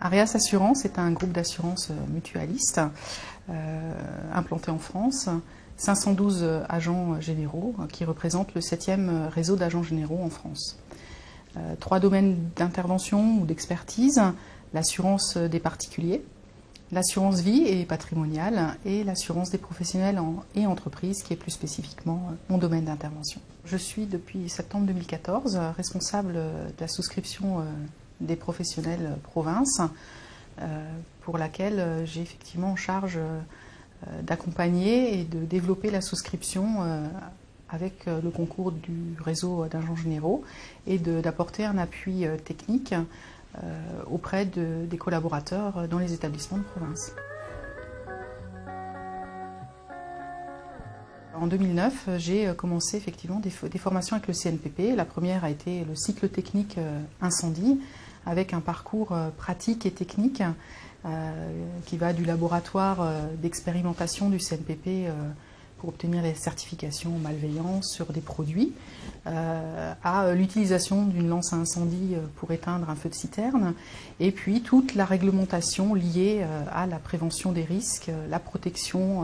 Areas Assurance est un groupe d'assurance mutualiste implanté en France. 512 agents généraux qui représentent le 7e réseau d'agents généraux en France. 3 domaines d'intervention ou d'expertise: l'assurance des particuliers, l'assurance vie et patrimoniale et l'assurance des professionnels et entreprises, qui est plus spécifiquement mon domaine d'intervention. Je suis depuis septembre 2014 responsable de la souscription des professionnels province, pour laquelle j'ai effectivement en charge d'accompagner et de développer la souscription avec le concours du réseau d'agents généraux et d'apporter un appui technique auprès des collaborateurs dans les établissements de province. En 2009, j'ai commencé effectivement des formations avec le CNPP. La première a été le cycle technique incendie, avec un parcours pratique et technique qui va du laboratoire d'expérimentation du CNPP pour obtenir les certifications malveillance sur des produits, à l'utilisation d'une lance à incendie pour éteindre un feu de citerne, et puis toute la réglementation liée à la prévention des risques, la protection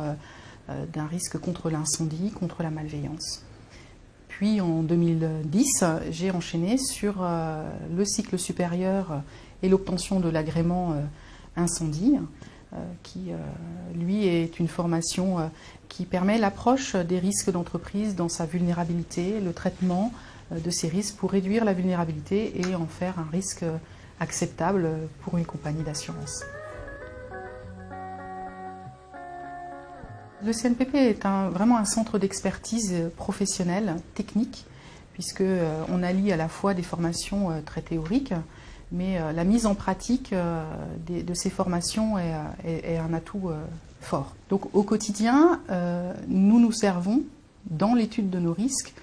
d'un risque contre l'incendie, contre la malveillance. Puis en 2010, j'ai enchaîné sur le cycle supérieur et l'obtention de l'agrément incendie, qui lui est une formation qui permet l'approche des risques d'entreprise dans sa vulnérabilité, le traitement de ces risques pour réduire la vulnérabilité et en faire un risque acceptable pour une compagnie d'assurance. Le CNPP est vraiment un centre d'expertise professionnelle, technique, puisqu'on allie à la fois des formations très théoriques, mais la mise en pratique de ces formations est un atout fort. Donc au quotidien, nous nous servons, dans l'étude de nos risques,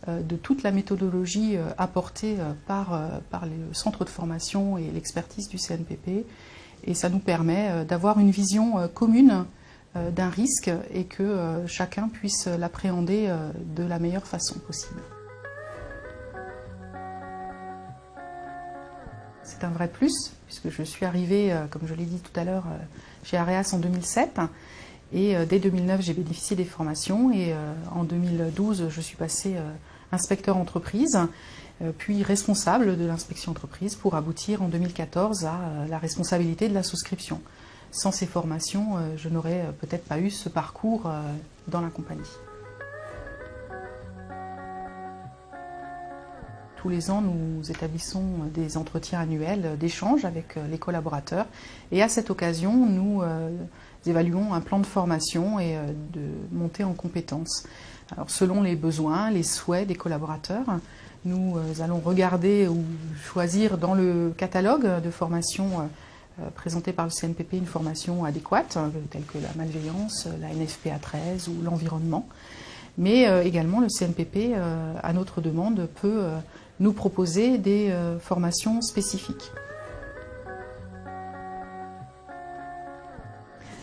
de toute la méthodologie apportée par le centre de formation et l'expertise du CNPP, et ça nous permet d'avoir une vision commune d'un risque et que chacun puisse l'appréhender de la meilleure façon possible. C'est un vrai plus, puisque je suis arrivée, comme je l'ai dit tout à l'heure, chez Areas en 2007. Et dès 2009, j'ai bénéficié des formations. Et en 2012, je suis passée inspecteur entreprise, puis responsable de l'inspection entreprise, pour aboutir en 2014 à la responsabilité de la souscription. Sans ces formations, je n'aurais peut-être pas eu ce parcours dans la compagnie. Tous les ans, nous établissons des entretiens annuels d'échange avec les collaborateurs. Et à cette occasion, nous évaluons un plan de formation et de montée en compétences. Alors, selon les besoins, les souhaits des collaborateurs, nous allons regarder ou choisir dans le catalogue de formation présenté par le CNPP une formation adéquate, telle que la malveillance, la NFPA 13 ou l'environnement. Mais également, le CNPP, à notre demande, peut nous proposer des formations spécifiques.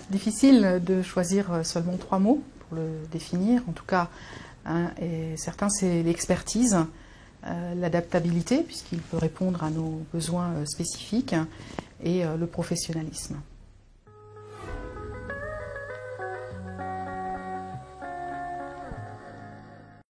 Difficile de choisir seulement 3 mots pour le définir. En tout cas, certains, c'est l'expertise, l'adaptabilité, puisqu'il peut répondre à nos besoins spécifiques, et le professionnalisme.